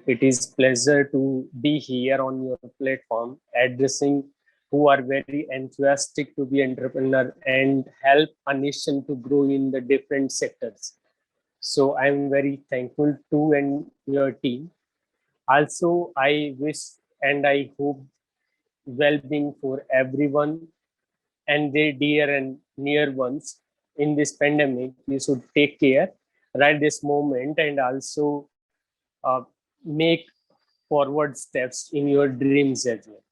It is pleasure to be here on your platform, addressing who are very enthusiastic to be entrepreneur and help a nation to grow in the different sectors. So I'm very thankful to and your team. Also, I wish and I hope well-being for everyone and their dear and near ones in this pandemic. You should take care right this moment and also make forward steps in your dreams as well.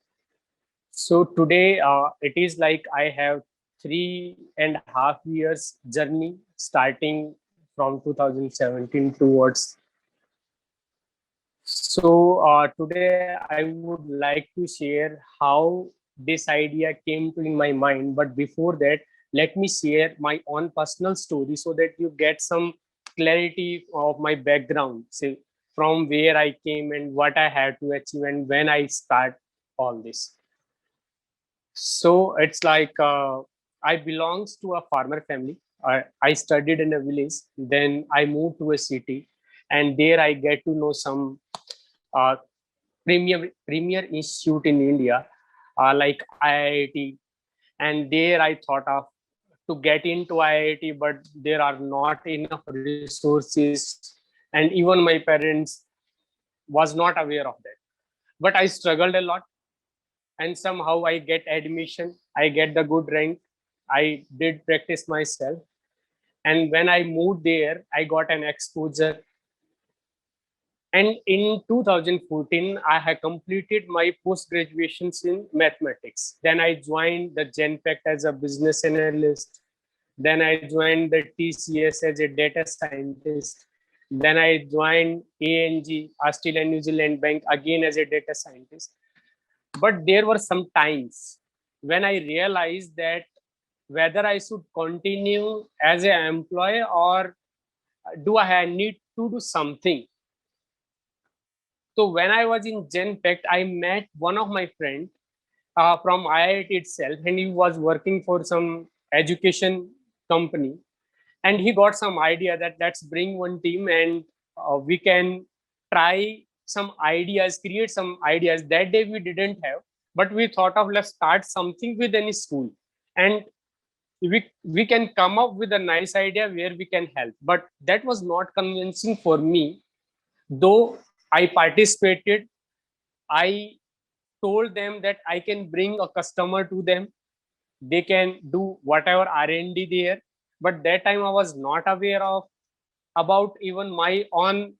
So today it is like I have 3.5 years journey starting from 2017 towards. So today I would like to share how this idea came to in my mind. But before that, let me share my own personal story so that you get some clarity of my background, say from where I came and what I had to achieve and when I start all this. So it's like I belongs to a farmer family. I studied in a village, then I moved to a city, and there I get to know some uh, premier institute in India, like IIT, and there I thought of to get into IIT, but there are not enough resources, and even my parents was not aware of that. But I struggled a lot, and somehow I get admission. I get the good rank. I did practice myself, and when I moved there, I got an exposure. And in 2014, I had completed my post graduations in mathematics. Then I joined the GenPact as a business analyst. Then I joined the TCS as a data scientist. Then I joined ANG, Australia New Zealand Bank, again as a data scientist. But there were some times when I realized that whether I should continue as an employee or do I need to do something. So when I was in GenPact, I met one of my friends from IIT itself, and he was working for some education company. And he got some idea that let's bring one team and we can try some ideas, create some ideas. That day we didn't have, but we thought of let's start something with any school, and we can come up with a nice idea where we can help. But that was not convincing for me, though I participated. I told them that I can bring a customer to them. They can do whatever R&D there. But that time I was not aware of about even my own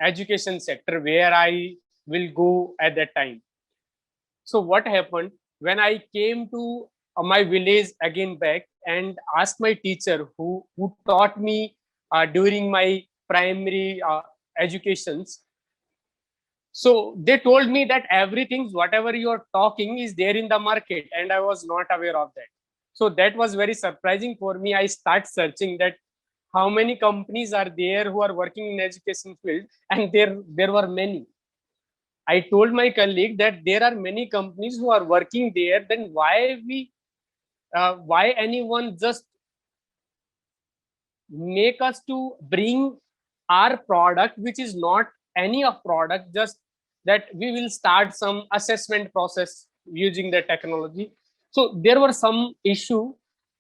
education sector where I will go at that time. So what happened when I came to my village again back and asked my teacher who taught me during my primary educations. So they told me that everything, whatever you are talking, is there in the market, and I was not aware of that. So that was very surprising for me. I start searching that how many companies are there who are working in education field, and there were many. I told my colleague that there are many companies who are working there. Then why anyone just make us to bring our product, which is not any of product, just that we will start some assessment process using the technology. So there were some issue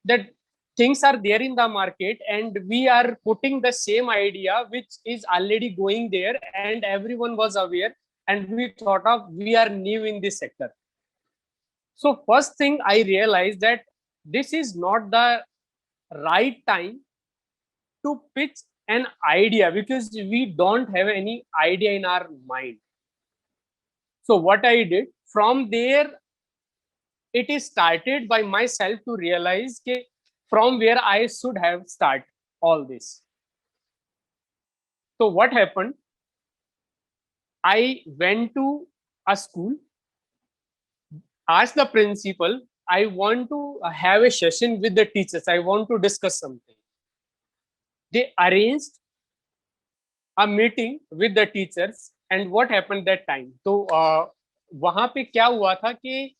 that things are there in the market and we are putting the same idea which is already going there and everyone was aware, and we thought of we are new in this sector. So first thing I realized that this is not the right time to pitch an idea because we don't have any idea in our mind. So what I did from there, it is started by myself to realize from where I should have start all this. So what happened? I went to a school, asked the principal, I want to have a session with the teachers. I want to discuss something. They arranged a meeting with the teachers, and what happened that time? तो वहां पे क्या हुआ था कि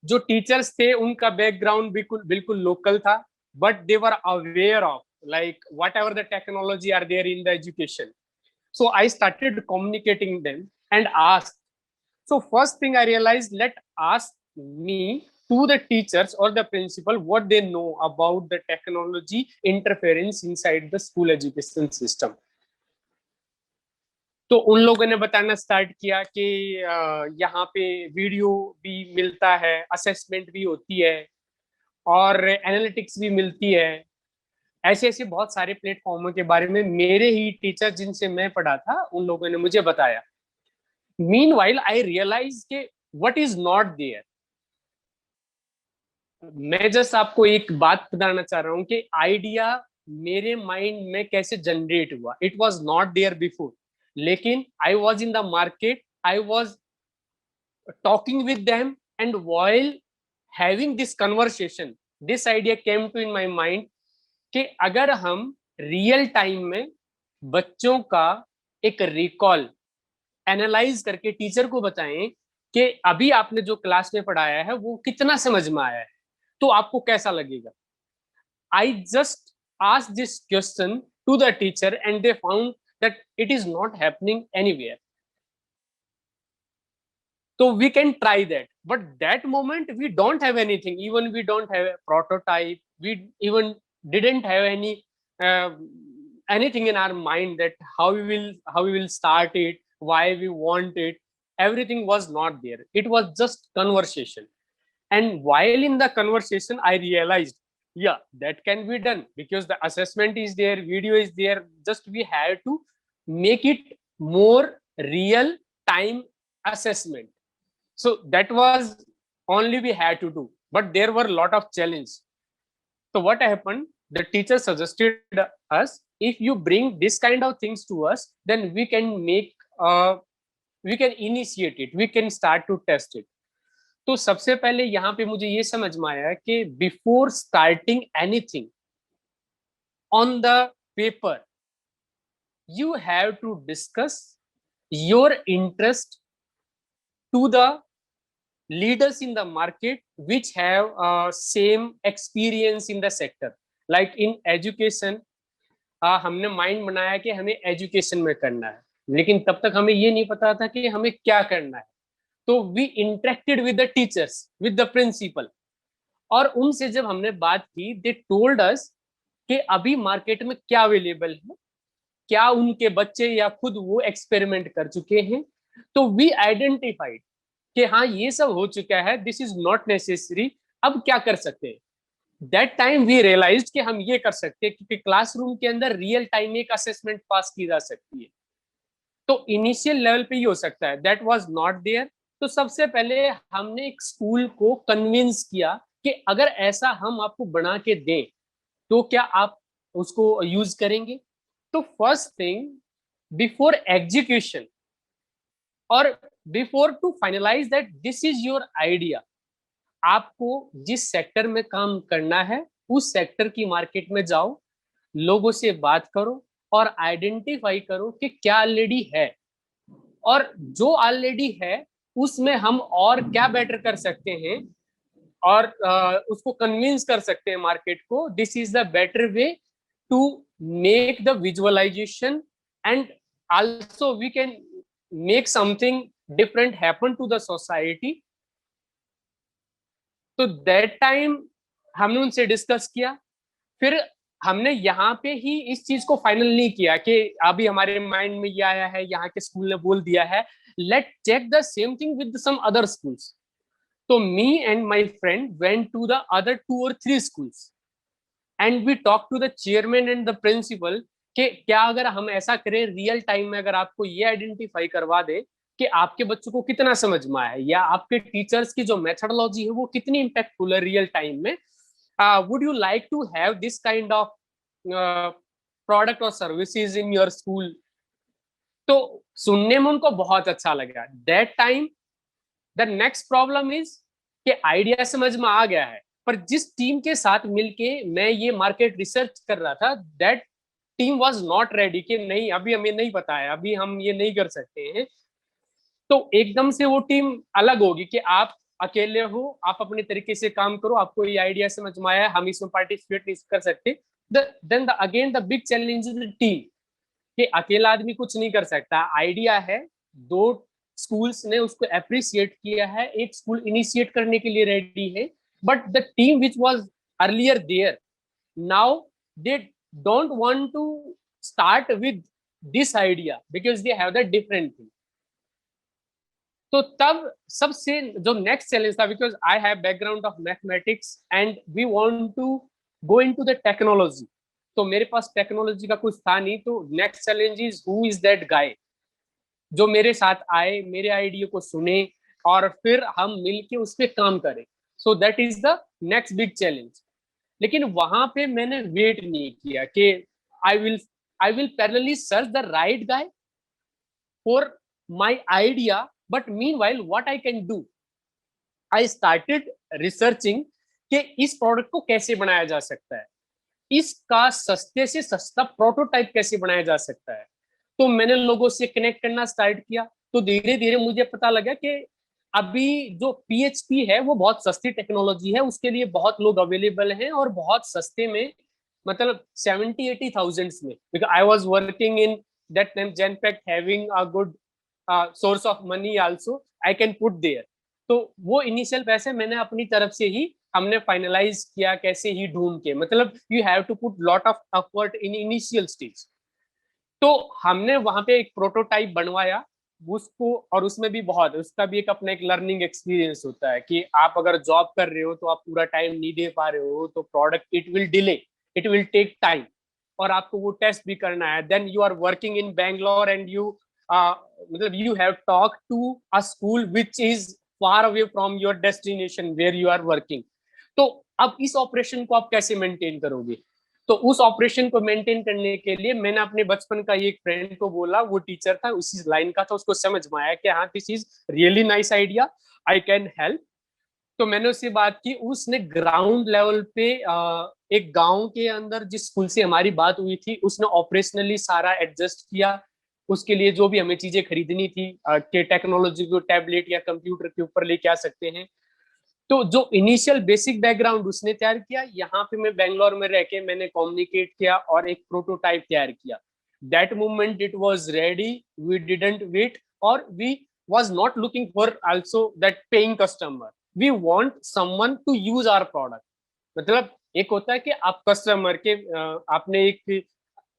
जो teachers थे उनका बैकग्राउंड बिल्कुल बिल्कुल लोकल था, but they were aware of like whatever the technology are there in the education. So I started communicating them and asked. So first thing I realized, let ask me to the teachers or the principal what they know about the technology interference inside the school education system. तो उन लोगों ने बताना start किया कि यहाँ पे video भी मिलता है, असेसमेंट भी होती है और एनालिटिक्स भी मिलती है। ऐसे ऐसे बहुत सारे प्लेटफॉर्मों के बारे में मेरे ही टीचर जिनसे मैं पढ़ा था उन लोगों ने मुझे बताया। मीनवाइल आई रियलाइज के व्हाट इज नॉट देयर। मैं जस्ट आपको एक बात बताना चाह रहा हूँ कि आइडिया मेरे माइंड में कैसे जनरेट हुआ। It was not there before, लेकिन I was in the market, I was talking with them, and while having this conversation this idea came to in my mind कि अगर हम रियल टाइम में बच्चों का एक रिकॉल एनालाइज करके teacher को बताएं कि अभी आपने जो क्लास में पढ़ाया है वो कितना समझ में आया है, तो आपको कैसा लगेगा। I just asked this question to the teacher and they found that it is not happening anywhere. So we can try that, but that moment we don't have anything, even we don't have a prototype, we even didn't have uh, anything in our mind that how we will start it, why we want it. Everything was not there, it was just conversation. And while in the conversation I realized, yeah, that can be done because the assessment is there, video is there, just we have to make it more real time assessment. So that was only we had to do, but there were a lot of challenge. So what happened, the teacher suggested us, if you bring this kind of things to us, then we can make we can initiate it, we can start to test it. तो सबसे पहले यहाँ पे मुझे ये समझ में आया कि before starting anything on the paper you have to discuss your interest to the leaders in the market which have same experience in the sector. Like in education, हमने माइंड बनाया कि हमें एजुकेशन में करना है, लेकिन तब तक हमें ये नहीं पता था कि हमें क्या करना है। तो we interacted with the teachers, with the principal, और उनसे जब हमने बात की, दे टोल्ड अस कि अभी मार्केट में क्या अवेलेबल है, क्या उनके बच्चे या खुद वो एक्सपेरिमेंट कर चुके हैं। तो वी आइडेंटिफाइड कि हाँ ये सब हो चुका है, दिस इज नॉट नेसेसरी, अब क्या कर सकते हैं। दैट टाइम वी रियलाइज कि हम ये कर सकते हैं क्योंकि क्लासरूम के अंदर रियल टाइम एक असेसमेंट पास की जा सकती है। तो इनिशियल लेवल पे ही हो सकता है, दैट वाज नॉट देयर। तो सबसे पहले हमने एक स्कूल को कन्विंस किया कि अगर ऐसा हम आपको बना के दें तो क्या आप उसको यूज करेंगे। तो फर्स्ट थिंग, बिफोर एग्जीक्यूशन और before to finalize that this is your idea, आपको जिस सेक्टर में काम करना है उस सेक्टर की मार्केट में जाओ, लोगों से बात करो और आइडेंटिफाई करो कि क्या ऑलरेडी है, और जो ऑलरेडी है उसमें हम और क्या बेटर कर सकते हैं, और उसको कन्विंस कर सकते हैं मार्केट को, this is the better way to make the visualization, and also we can make something different happen to the society. तो दैट टाइम हमने उनसे डिस्कस किया। फिर हमने यहाँ पे ही इस चीज को फाइनल नहीं किया कि अभी हमारे माइंड में ये आया है, यहाँ के स्कूल ने बोल दिया है, let check the same thing with some other schools. तो me and my friend went to the other 2 or 3 schools and we talk to the chairman and the principal कि क्या अगर हम ऐसा करें रियल टाइम में, अगर आपको ये आइडेंटिफाई करवा दे कि आपके बच्चों को कितना समझ में आया या आपके टीचर्स की जो मेथोडोलॉजी है वो कितनी इंपैक्टफुल है रियल टाइम में, would you like to have this kind of product or services in your school? तो सुनने में उनको बहुत अच्छा लगा। That time the next problem is कि आइडिया समझ में आ गया है, पर जिस टीम के साथ मिलके मैं ये मार्केट रिसर्च कर रहा था, that team was not ready कि नहीं अभी हमें नहीं पता है, अभी हम ये नहीं कर सकते हैं। तो एकदम से वो टीम अलग होगी कि आप अकेले हो, आप अपने तरीके से काम करो, आपको ये आइडिया समझ में आया, हम इसमें पार्टिसिपेट नहीं कर सकते। Then the again the big challenge is the team. कि अकेला आदमी कुछ नहीं कर सकता, आइडिया है, दो स्कूल्स ने उसको अप्रिशिएट किया है, एक स्कूल इनिशिएट करने के लिए रेडी है, but the team which was earlier there, now they don't want to start with this idea because they have the different thing. तो तब सबसे जो नेक्स्ट चैलेंज था, because I have background of mathematics and we want to go into the technology, तो मेरे पास technology का कुछ था नहीं। तो next challenge is who is that guy जो मेरे साथ आए, मेरे आइडिया को सुने और फिर हम मिलके उस पर काम करें। So that is the next big challenge. लेकिन वहां पे मैंने वेट नहीं किया कि I will I will parallelly search the right guy for my idea, but mean while what I can do, I started researching कि इस प्रोडक्ट को कैसे बनाया जा सकता है, इसका सस्ते से सस्ता प्रोटोटाइप कैसे बनाया जा सकता है। तो मैंने लोगों से कनेक्ट करना स्टार्ट किया। तो धीरे धीरे मुझे पता लगा कि अभी जो पीएचपी है वो बहुत सस्ती टेक्नोलॉजी है, उसके लिए बहुत लोग अवेलेबल हैं और बहुत सस्ते में, मतलब 70-80 थाउजेंड्स में, because I was working in that time Genpact having a good source of money also I can put there. तो वो इनिशियल पैसे मैंने अपनी तरफ से ही हमने फाइनलाइज किया, कैसे ही ढूंढ के, मतलब you have to put lot of effort in initial stage. तो हमने वहां पे एक प्रोटोटाइप बनवाया उसको, और उसमें भी बहुत, उसका भी एक अपना एक लर्निंग एक्सपीरियंस होता है कि आप अगर जॉब कर रहे हो तो आप पूरा टाइम नहीं दे पा रहे हो, तो product it will delay, it will take time, और आपको वो टेस्ट भी करना है। Then you are working in Bangalore and you मतलब you have talk to a school which is far away from your destination where you are working. तो अब इस ऑपरेशन को आप कैसे मेंटेन करोगे? तो उस ऑपरेशन को मेंटेन करने के लिए मैंने अपने बचपन का एक फ्रेंड को बोला, वो टीचर था, उसी लाइन का था, उसको समझ में आया कि हाँ this is really nice idea, I can help. तो मैंने उससे बात की, उसने ग्राउंड लेवल पे एक गांव के अंदर जिस स्कूल से हमारी बात हुई थी, उसने ऑपरेशनली सारा एडजस्ट किया। उसके लिए जो भी हमें चीजें खरीदनी थी कि टेक्नोलॉजी को टैबलेट या कंप्यूटर के ऊपर लेके आ सकते हैं, तो जो इनिशियल बेसिक बैकग्राउंड उसने तैयार किया, यहाँ पे मैं बेंगलोर में रह के मैंने कम्युनिकेट किया और एक प्रोटोटाइप तैयार किया। That moment it was ready, we didn't wait, और we was not looking for also that paying customer, we want someone to use our product. मतलब एक होता है कि आप कस्टमर के आपने एक,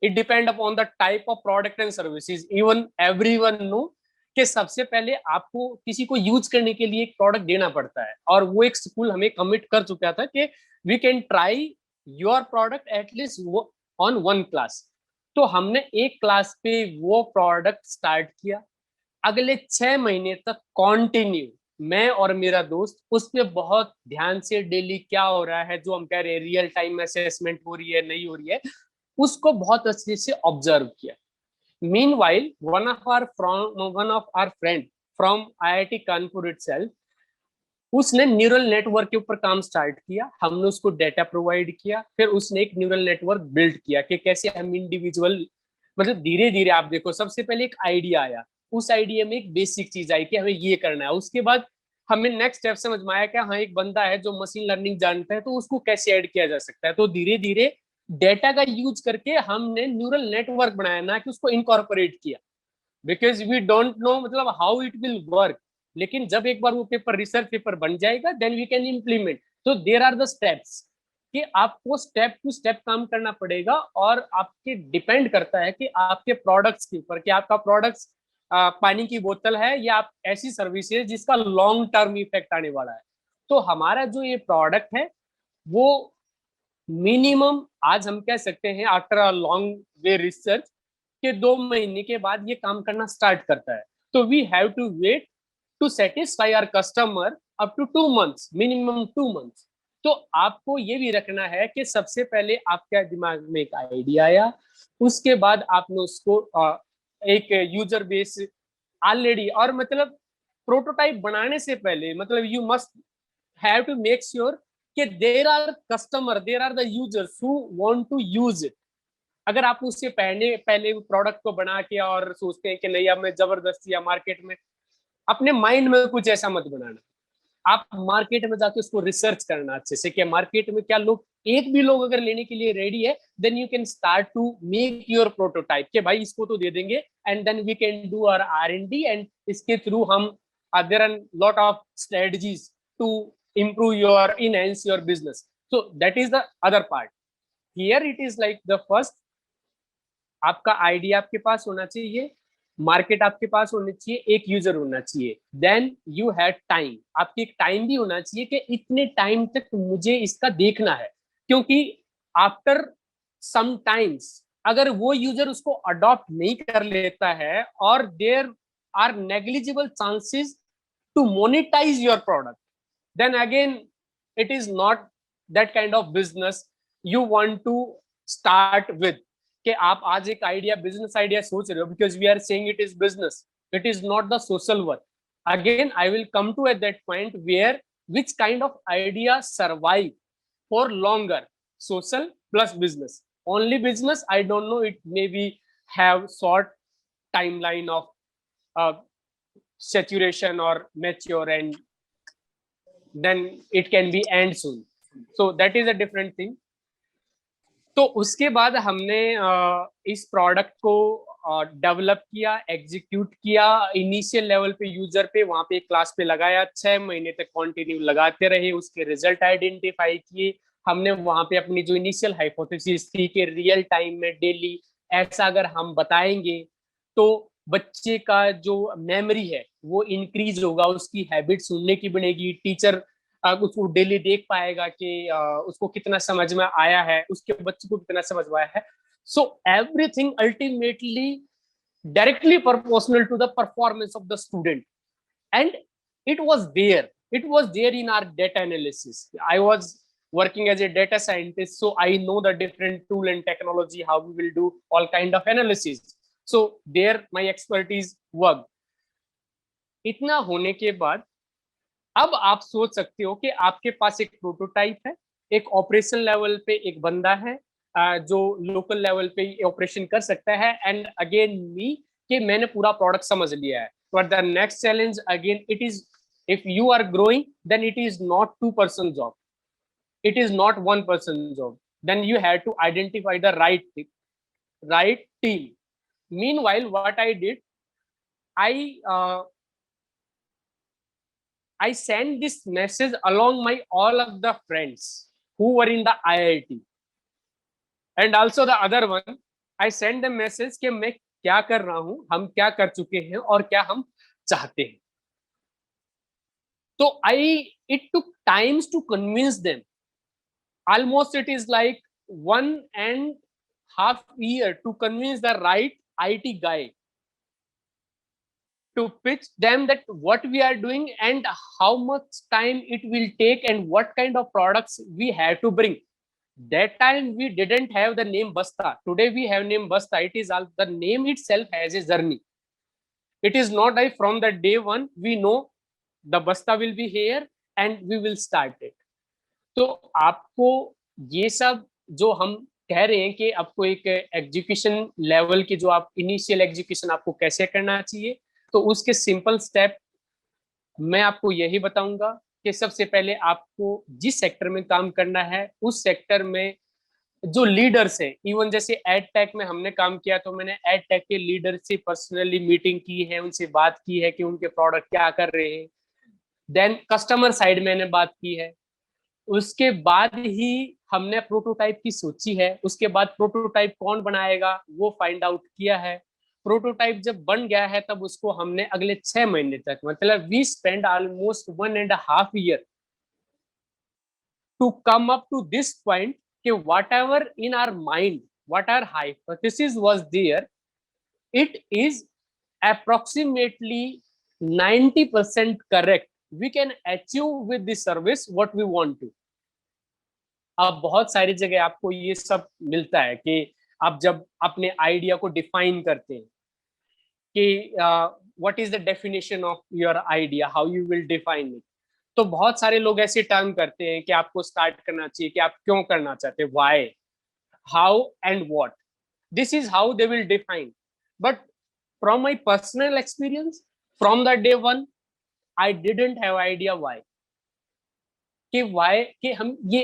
it depend upon the type of product and services, even everyone know कि सबसे पहले आपको किसी को यूज करने के लिए एक प्रोडक्ट देना पड़ता है, और वो एक स्कूल हमें कमिट कर चुका था कि we can try your product at least on one class. तो हमने एक क्लास पे वो प्रोडक्ट स्टार्ट किया। अगले 6 महीने तक कॉन्टिन्यू मैं और मेरा दोस्त उस पर बहुत ध्यान से डेली क्या हो रहा है, जो हम कह रहे हैं रियल टाइम असेसमेंट हो रही है नहीं हो रही है, उसको बहुत अच्छे से ऑब्जर्व किया। Meanwhile, one of our friend from IIT Kanpur itself, उसने न्यूरल नेटवर्क के ऊपर काम स्टार्ट किया। हमने उसको डेटा प्रोवाइड किया, फिर उसने एक न्यूरल नेटवर्क बिल्ड किया कि कैसे हम इंडिविजुअल, मतलब धीरे धीरे आप देखो, सबसे पहले एक आइडिया आया, उस आइडिया में एक बेसिक चीज आई कि हमें ये करना है। उसके बाद हमें नेक्स्ट स्टेप समझ में आया कि हाँ एक बंदा है जो मशीन लर्निंग जानता है, तो उसको कैसे ऐड किया जा सकता है। तो धीरे धीरे डेटा का यूज करके हमने न्यूरल नेटवर्क बनाया, ना कि उसको इनकॉर्पोरेट किया, बिकॉज वी डोंट नो मतलब हाउ इट विल वर्क। लेकिन जब एक बार वो पेपर रिसर्च पेपर बन जाएगा देन वी कैन इम्प्लीमेंट। तो देर आर द स्टेप्स कि आपको स्टेप टू स्टेप काम करना पड़ेगा, और आपके डिपेंड करता है कि आपके प्रोडक्ट्स के ऊपर कि आपका प्रोडक्ट्स पानी की बोतल है या आप ऐसी सर्विस है जिसका लॉन्ग टर्म इफेक्ट आने वाला है। तो हमारा जो ये प्रोडक्ट है वो मिनिमम आज हम कह सकते हैं after a long way research के 2 महीने के बाद ये काम करना स्टार्ट करता है। तो we have to wait to satisfy our customer up to 2 months, minimum 2 months. तो आपको ये भी रखना है कि सबसे पहले आपके दिमाग में एक आइडिया आया, उसके बाद आपने उसको एक यूजर बेस ऑलरेडी, और मतलब प्रोटोटाइप बनाने से पहले मतलब you must have to make sure कि there are customer, there are the users who want to use it. अगर आप उससे पहले पहले प्रोडक्ट को बना के और सोचते हैं कि नहीं अब मैं जबरदस्ती या मार्केट में, अपने माइंड में कुछ ऐसा मत बनाना। आप मार्केट में जाके उसको रिसर्च करना अच्छे से कि मार्केट में क्या लोग एक भी लोग अगर लेने के लिए रेडी है, then you can start to make your prototype के भाई इसको तो दे देंगे, and then we can do our R&D, and इसके थ्रू हम there are lot of strategies to improve your enhance your business. So that is the other part. Here it is like the first, आपका idea आपके पास होना चाहिए, market आपके पास होनी चाहिए, एक यूजर होना चाहिए, देन यू हैड टाइम, आपकी एक टाइम भी होना चाहिए कि इतने टाइम तक मुझे इसका देखना है, क्योंकि आफ्टर सम टाइम्स अगर वो यूजर उसको अडॉप्ट नहीं कर लेता है, और there are negligible chances to monetize your product, then again it is not that kind of business you want to start with. कि आप आज एक आइडिया बिजनेस आइडिया सोच रहे हो, because we are saying it is business, it is not the social work. Again I will come to at that point where which kind of idea survive for longer, social plus business. Only business I don't know, it maybe have short timeline of uh, saturation or mature, and then it can be end soon. So that is a different thing. तो उसके बाद हमने इस product को develop किया, execute किया, initial level पे user पे वहां पे क्लास पे लगाया, 6 महीने तक कंटिन्यू लगाते रहे, उसके रिजल्ट आइडेंटिफाई किए हमने वहां पे. अपनी जो इनिशियल हाइपोथेसिस थी कि रियल टाइम में डेली ऐसा अगर हम बताएंगे तो बच्चे का जो मेमोरी है वो इंक्रीज होगा, उसकी हैबिट सुनने की बनेगी, टीचर उसको डेली देख पाएगा कि उसको कितना समझ में आया है, उसके बच्चे को कितना समझ में आया है. So everything ultimately directly proportional to the performance of the student, and it was there in our data analysis. I was working as a data scientist, so I know the different tool and technology, how we will do all kind of analysis. So there my expertise worked. इतना होने के बाद अब आप सोच सकते हो कि आपके पास एक प्रोटोटाइप है, एक ऑपरेशन लेवल पे एक बंदा है जो लोकल लेवल पे ऑपरेशन कर सकता है, एंड अगेन मी कि मैंने पूरा प्रोडक्ट समझ लिया है. But the next challenge again it is, if you are growing then it is not 2 person job, it is not 1 person job, then you have to identify the right team. Meanwhile what I did, I I sent this message along my all of the friends who were in the IIT, and also the other one. I sent the message कि मैं क्या कर रहा हूं, हम क्या कर चुके हैं और क्या हम चाहते हैं. तो it took times to convince them. Almost it is like 1.5 years to convince the right IT guy to pitch them that what we are doing and how much time it will take and what kind of products we have to bring. That time we didn't have the name Basta. Today we have name Basta. It is all, the name itself has a journey. It is not like from the day one we know the Basta will be here and we will start it. तो आपको ये सब जो हम कह रहे हैं कि आपको एक एग्जीक्यूशन लेवल की जो आप इनिशियल एग्जीक्यूशन आपको कैसे करना चाहिए, तो उसके सिंपल स्टेप मैं आपको यही बताऊंगा कि सबसे पहले आपको जिस सेक्टर में काम करना है उस सेक्टर में जो लीडर्स है, इवन जैसे एड टेक में हमने काम किया तो मैंने एड टेक के लीडर से पर्सनली मीटिंग की है, उनसे बात की है कि उनके प्रोडक्ट क्या कर रहे हैं. देन कस्टमर साइड मैंने बात की है, उसके बाद ही हमने प्रोटोटाइप की सोची है, उसके बाद प्रोटोटाइप कौन बनाएगा वो फाइंड आउट किया है. प्रोटोटाइप जब बन गया है तब उसको हमने अगले 6 महीने तक, मतलब we spend almost 1.5 year to come up to this point कि whatever in our mind, what our hypothesis was there, it is approximately 90% correct. We can achieve with the service what we want to. अब बहुत सारी जगह आपको ये सब मिलता है कि आप जब अपने आइडिया को डिफाइन करते हैं कि what is the definition of your idea, how you will define it, तो बहुत सारे लोग ऐसे टर्म करते हैं कि आपको स्टार्ट करना चाहिए, कि आप क्यों करना चाहते हैं, why, how and what. This is how they will define. But from my personal experience from the day one I didn't have idea why, कि व्हाई कि हम ये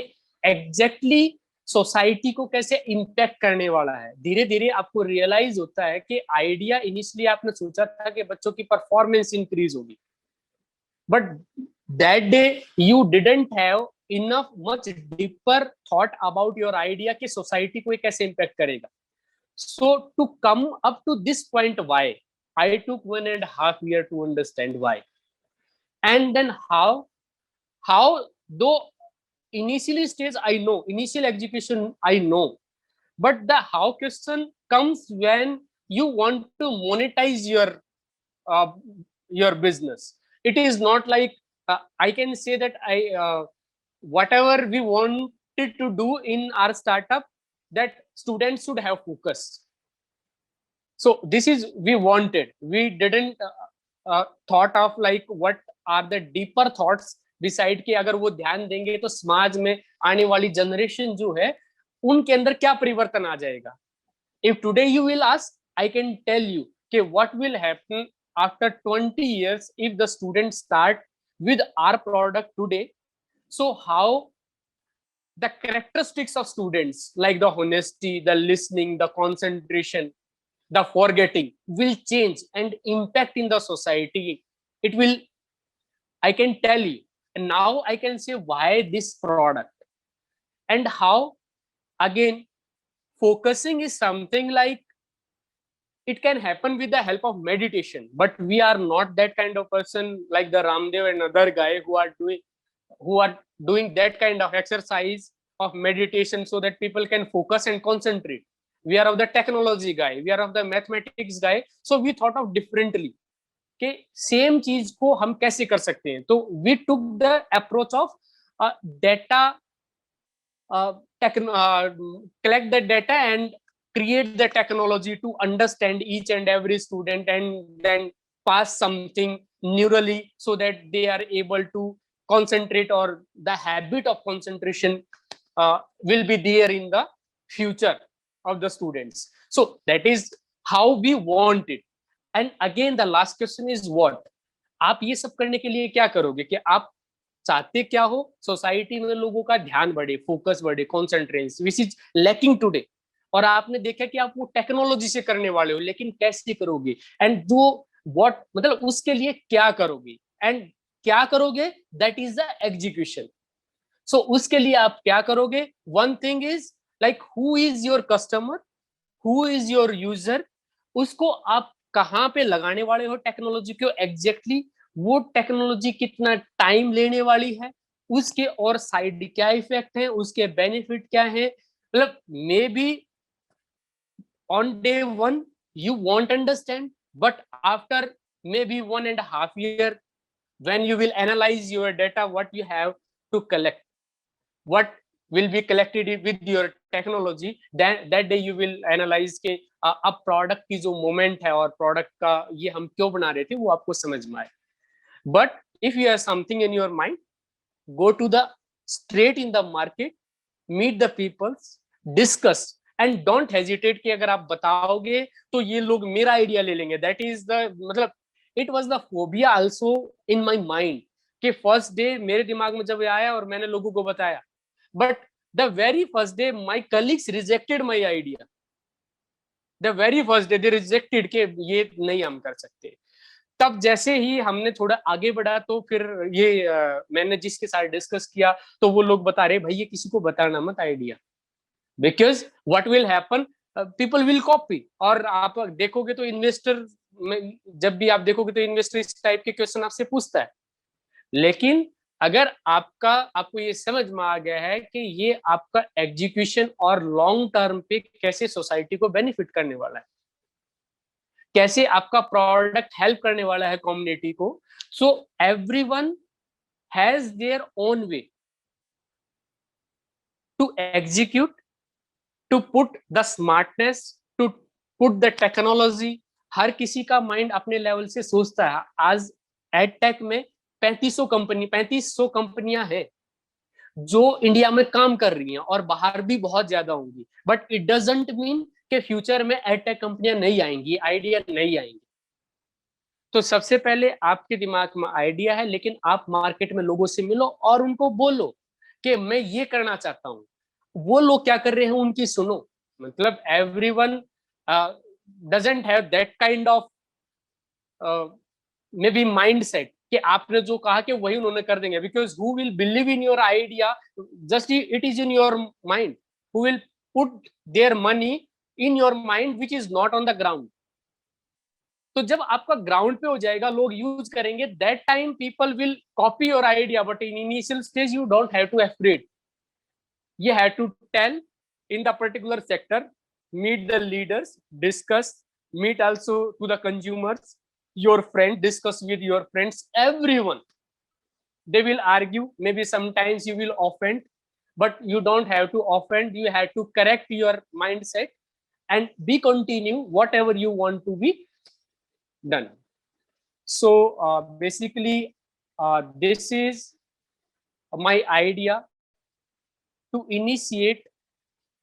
एग्जैक्टली सोसाइटी को कैसे इम्पैक्ट करने वाला है। धीरे धीरे आपको रियलाइज होता है कि आइडिया इनिशियली आपने सोचा था कि बच्चों की परफॉर्मेंस इंक्रीज होगी, but that day you didn't have enough much deeper thought about your idea कि सोसाइटी को ये कैसे इम्पैक्ट करेगा। So to come up to this point, why I took 1.5 years to understand why, and then how though initially stage I know, initial execution I know, but the how question comes when you want to monetize uh, your business. It is not like I can say that whatever we wanted to do in our startup, that students should have focus. So this is we wanted, we didn't thought of like what are the deeper thoughts beside कि अगर वो ध्यान देंगे तो समाज में आने वाली जनरेशन जो है उनके अंदर क्या परिवर्तन आ जाएगा। If today you will ask, I can tell you कि what will happen after 20 years if the students start with our product today. So how the characteristics of students like the honesty, the listening, the concentration, the forgetting will change and impact in the society. It will, I can tell you, and now I can say why this product and how. Again, focusing is something like it can happen with the help of meditation, but we are not that kind of person like the Ramdev and other guy who are doing that kind of exercise of meditation so that people can focus and concentrate. We are of the technology guy, we are of the mathematics guy, so we thought of differently कि same चीज को हम कैसे कर सकते हैं। तो we took the approach of data, collect the data and create the technology to understand each and every student and then pass something neurally so that they are able to concentrate, or the habit of concentration will be there in the future of the students. So that is how we want it. And again the last question is what, आप ये सब करने के लिए क्या करोगे, कि आप चाहते क्या हो, सोसाइटी में लोगों का ध्यान बढ़े, फोकस बढ़े, concentration which is lacking today, और आपने देखा कि आप वो टेक्नोलॉजी से करने वाले हो, लेकिन कैसे करोगे एंड जो व्हाट, मतलब उसके लिए क्या करोगे एंड क्या करोगे, दैट इज द एग्जीक्यूशन। सो उसके लिए आप क्या करोगे, one thing is like who is your customer, who is your user, उसको आप कहाँ पे लगाने वाले हो टेक्नोलॉजी को एग्जैक्टली, वो टेक्नोलॉजी कितना टाइम लेने वाली है, उसके और साइड क्या इफेक्ट है, उसके बेनिफिट क्या है। मतलब may be on day one you won't understand, but after maybe 1.5 years when you will analyze your data, what you have to collect, what will be collected with your technology, then that day you will analyze के अब product की जो moment है और product का ये हम क्यों बना रहे थे वो आपको समझ में आए। But if you have something in your mind, go to the straight in the market, meet the people, discuss, and don't hesitate कि अगर आप बताओगे तो ये लोग मेरा आइडिया ले लेंगे। That is the, मतलब it was the phobia also in my mind कि फर्स्ट डे मेरे दिमाग में जब आया और मैंने लोगों को बताया, but the very first day my colleagues rejected my idea. The very first day they rejected कि ये नहीं हम कर सकते। तब जैसे ही हमने थोड़ा आगे बढ़ा तो फिर ये मैंने जिसके साथ डिस्कस किया तो वो लोग बता रहे भाई ये किसी को बताना मत idea, because what will happen, people will copy. और आप देखोगे तो इन्वेस्टर, जब भी आप देखोगे तो इन्वेस्टर इस टाइप के क्वेश्चन आपसे पूछता है, लेकिन अगर आपको ये समझ में आ गया है कि ये आपका एग्जीक्यूशन और लॉन्ग टर्म पे कैसे सोसाइटी को बेनिफिट करने वाला है, कैसे आपका प्रोडक्ट हेल्प करने वाला है कम्युनिटी को, so everyone has their own way to execute, to put the smartness, to put the technology. हर किसी का माइंड अपने लेवल से सोचता है। आज एडटेक में 3500 कंपनियां हैं जो इंडिया में काम कर रही हैं और बाहर भी बहुत ज्यादा होंगी, बट इट डजंट मीन कि फ्यूचर में एडटेक कंपनियां नहीं आएंगी, आइडिया नहीं आएंगी। तो सबसे पहले आपके दिमाग में आइडिया है, लेकिन आप मार्केट में लोगों से मिलो और उनको बोलो कि मैं ये करना चाहता हूँ, वो लोग क्या कर रहे हैं उनकी सुनो। मतलब everyone doesn't have that kind of may be mind set कि आपने जो कहा कि वही उन्होंने कर देंगे, because who will believe in your idea, just it is in your mind, who will put their money in your mind which is not on the ground. तो जब आपका ग्राउंड पे हो जाएगा, लोग यूज करेंगे, that time people will copy your idea, but in initial stage you don't have to afraid, you have to tell in the particular sector, meet the leaders, discuss, meet also to the consumers, your friend, discuss with your friends, everyone. They will argue, maybe sometimes you will offend, but you don't have to offend, you have to correct your mindset and be continue whatever you want to be done. So basically this is my idea to initiate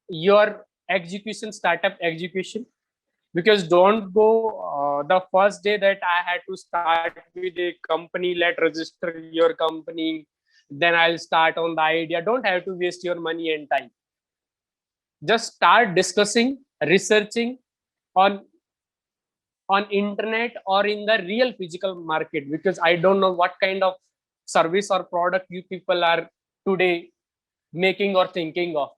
your execution, startup execution. Because don't go the first day that I had to start with a company, let register your company, then I'll start on the idea. Don't have to waste your money and time. Just start discussing, researching on internet or in the real physical market, because I don't know what kind of service or product you people are today making or thinking of.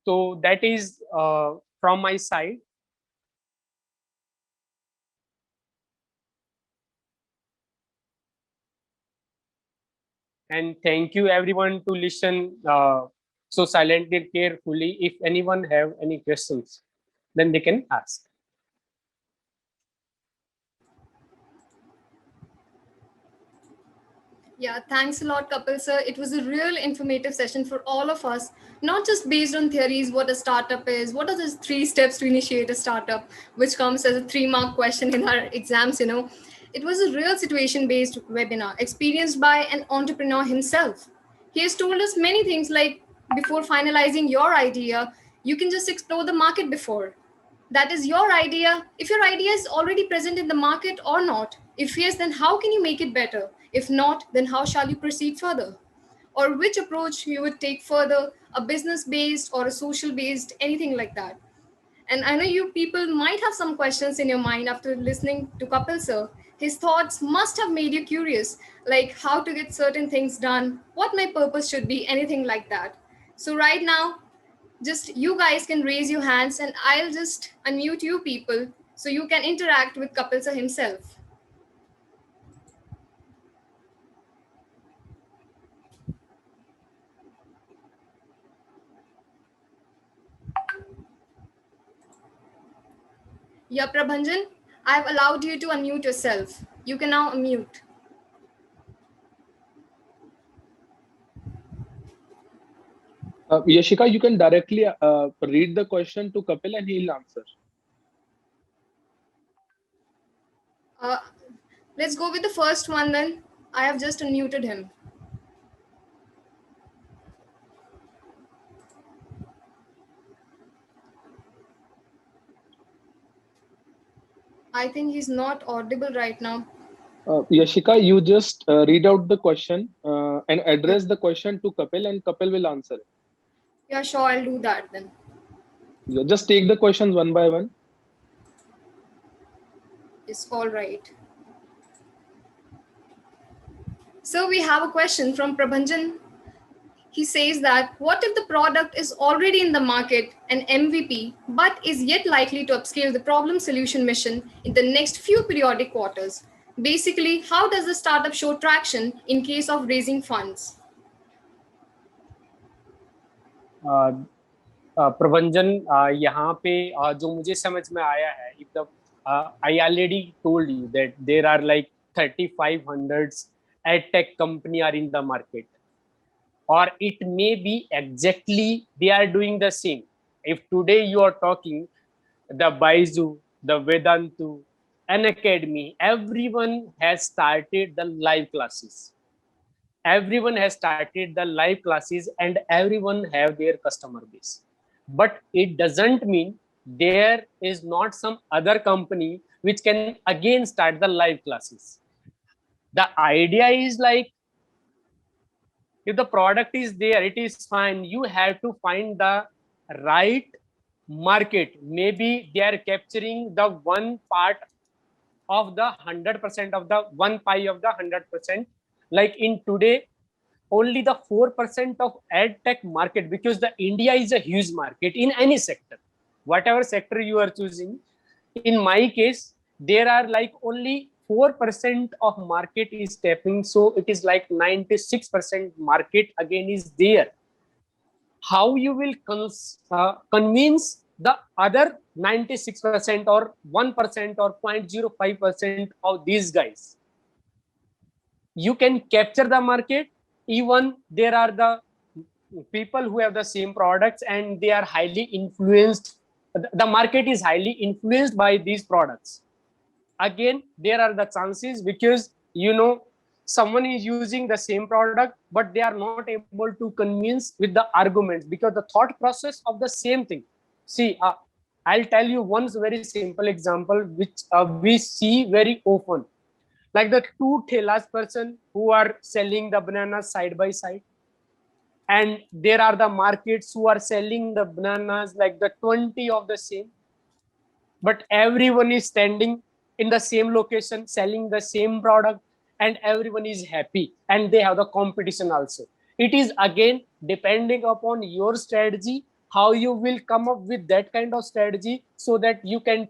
So that is from my side. And thank you everyone to listen so silently, carefully. If anyone have any questions, then they can ask. Yeah, thanks a lot, Kapil sir. It was a real informative session for all of us, not just based on theories, what a startup is, what are the 3 steps to initiate a startup, which comes as a 3-mark question in our exams. It was a real situation based webinar experienced by an entrepreneur himself. He has told us many things like before finalizing your idea, you can just explore the market before. That is your idea. If your idea is already present in the market or not, if yes, then how can you make it better? If not, then how shall you proceed further? Or which approach you would take further, a business based or a social based, anything like that. And I know you people might have some questions in your mind after listening to Kapil sir. His thoughts must have made you curious, like how to get certain things done, what my purpose should be, anything like that. So, right now, just you guys can raise your hands and I'll just unmute you people so you can interact with Kapil sir himself. Yeah, Prabhanjan, I've allowed you to unmute yourself. You can now unmute. Yashika, you can directly read the question to Kapil and he'll answer. Uh, let's go with the first one then. I have just unmuted him. I think he's not audible right now. Yashika, you just read out the question and Yeah, address the question to Kapil and Kapil will answer it. yeah, sure, I'll do that then. Yeah, just take the questions one by one. It's all right. So we have a question from Prabhanjan. He says that what if the product is already in the market, an MVP, but is yet likely to upscale the problem solution mission in the next few periodic quarters? Basically, how does the startup show traction in case of raising funds? प्रबंधन यहाँ पे जो मुझे समझ में आया है, if the I already told you that there are like 3,500 ad tech company are in the market, or it may be exactly they are doing the same. If today you are talking the Baizu, the Vedantu, an academy, everyone has started the live classes. Everyone has started the live classes and everyone have their customer base. But it doesn't mean there is not some other company which can again start the live classes. The idea is like If the product is there, it is fine. You have to find the right market. Maybe they are capturing the one part of the 100% of the one pie of the 100%. Like in today, only the 4% of ad tech market, because the India is a huge market in any sector, whatever sector you are choosing. In my case, there are like only 4% of market is tapping, so it is like 96% market again is there. How you will convince the other 96% or 1% or 0.05% of these guys? You can capture the market. Even there are the people who have the same products and they are highly influenced, the market is highly influenced by these products. Again, there are the chances, because someone is using the same product but they are not able to convince with the arguments, because the thought process of the same thing. See, I'll tell you one very simple example which we see very often. Like the two thelas person who are selling the bananas side by side, and there are the markets who are selling the bananas like the 20 of the same, but everyone is standing in the same location selling the same product, and everyone is happy, and they have the competition also. It is again depending upon your strategy, how you will come up with that kind of strategy, so that you can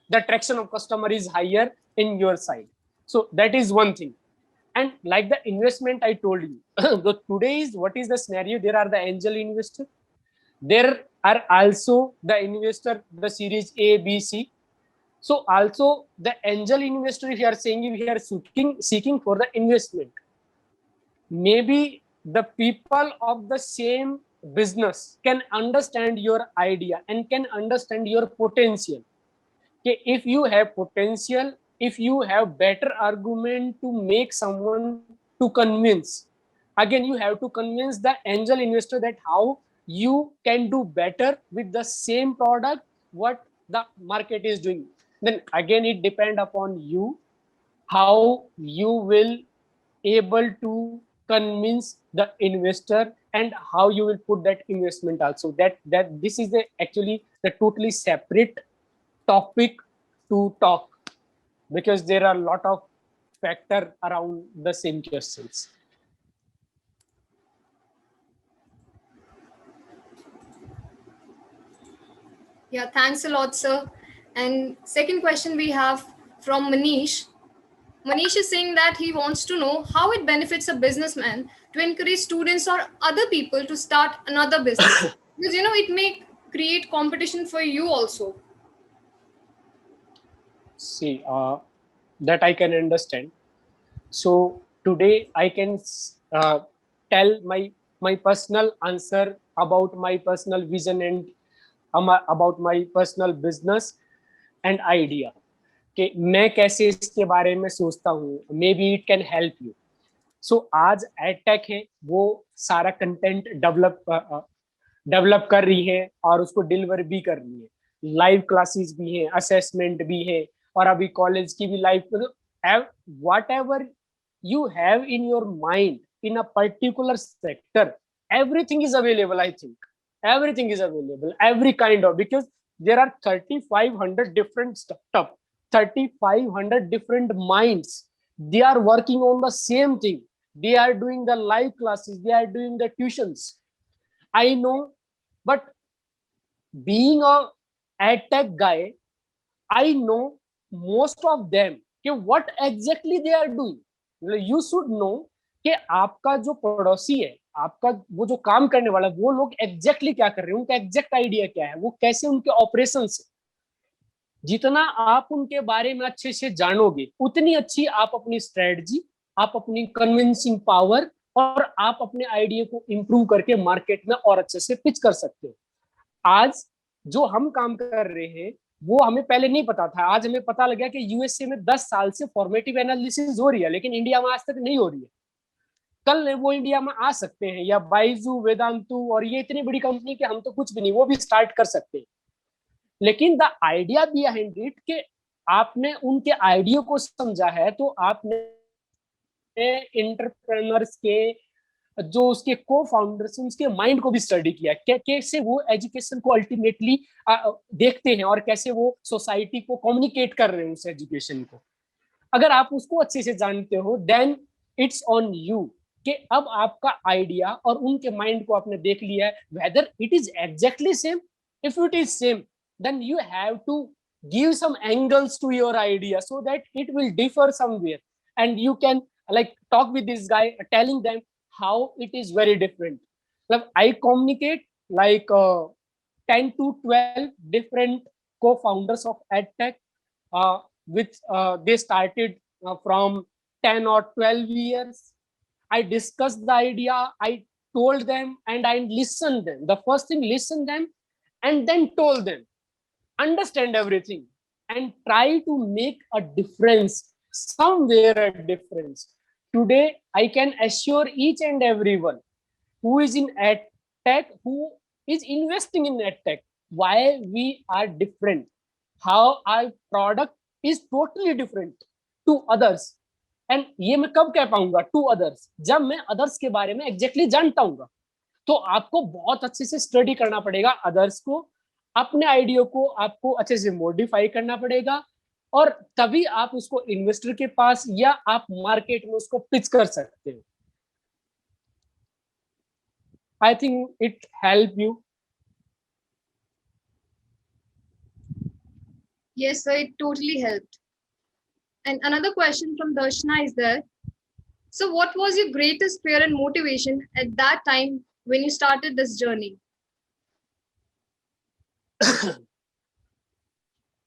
the traction of customer is higher in your side. So that is one thing. And like the investment I told you, the today is what is the scenario? There are the angel investors, there are also the investor, the series A, B, C. So also the angel investor, if you are saying if you are seeking for the investment, maybe the people of the same business can understand your idea and can understand your potential. Okay, if you have potential, if you have better argument to make someone to convince, again you have to convince the angel investor that how you can do better with the same product what the market is doing. Then again it depend upon you, how you will able to convince the investor, and how you will put that investment also. That this is the actually the totally separate topic to talk, because there are a lot of factor around the same questions. Yeah, thanks a lot, sir. And second question we have from Manish. Manish is saying that he wants to know how it benefits a businessman to encourage students or other people to start another business. Because it may create competition for you also. See, that I can understand. So today I can tell my personal answer about my personal vision and about my personal business and idea. कि मैं कैसे इसके बारे में सोचता हूँ, may be it can help you. So आज edtech है, वो सारा कंटेंट डेवलप कर रही है और उसको डिलीवर भी कर रही है. लाइव क्लासेस भी है, असेसमेंट भी है, और अभी कॉलेज की भी live. What ever you have in your mind in a particular sector, everything is available. I think everything is available, every kind of, because there are 3500 different startup, 3500 different minds. They are working on the same thing. They are doing the live classes, they are doing the tuitions, I know. But being a ad tech guy, I know most of them कि what exactly they are doing. You should know कि आपका जो पड़ोसी है, आपका वो जो काम करने वाला, वो लोग एग्जैक्टली क्या कर रहे हैं, उनका एग्जैक्ट आइडिया क्या है, वो कैसे उनके ऑपरेशन से. जितना आप उनके बारे में अच्छे से जानोगे, उतनी अच्छी आप अपनी स्ट्रेटजी, आप अपनी कन्विंसिंग पावर, और आप अपने आइडिया को इंप्रूव करके मार्केट में और अच्छे से पिच कर सकते हो. आज जो हम काम कर रहे हैं वो हमें पहले नहीं पता था. आज हमें पता लगा कि यूएसए में 10 साल से फॉर्मेटिव एनालिसिस हो रही है, लेकिन इंडिया में आज तक नहीं हो रही है. कल वो इंडिया में आ सकते हैं, या बाइजू, वेदांतु, और ये इतनी बड़ी कंपनी के हम तो कुछ भी नहीं, वो भी स्टार्ट कर सकते हैं. लेकिन द आइडिया बिहाइंड इट कि आपने उनके आइडिया को समझा है, तो आपने एंटरप्रेन्योर्स के जो उसके को फाउंडर्स हैं उसके माइंड को भी स्टडी किया, कैसे वो एजुकेशन को अल्टीमेटली देखते हैं और कैसे वो सोसाइटी को कम्युनिकेट कर रहे हैं उस एजुकेशन को। अगर आप उसको अच्छे से जानते हो देन इट्स ऑन यू कि अब आपका आइडिया और उनके माइंड को आपने देख लिया है, whether it is exactly same, if it is same then you have to give some angles to your idea so that it will differ somewhere, and you can like talk with this guy telling them how it is very different. Like I communicate like 10 to 12 different co-founders of edtech, which they started from 10 or 12 years. I discussed the idea, I told them, and I listened them. The first thing, listen them, and then told them, understand everything, and try to make a difference, somewhere a difference. Today, I can assure each and everyone who is in edtech, who is investing in edtech, why we are different, how our product is totally different to others. And ये मैं कब कह पाऊंगा to others, जब मैं others के बारे में एग्जैक्टली जानता हूँ। तो आपको बहुत अच्छे से स्टडी करना पड़ेगा अदर्स को, अपने आइडिया को आपको अच्छे से मॉडिफाई करना पड़ेगा, और तभी आप उसको इन्वेस्टर के पास या आप मार्केट में उसको पिच कर सकते हो। I think it help you. Yes, sir, it totally helped. And another question from Darshana is there. So what was your greatest fear and motivation at that time when you started this journey?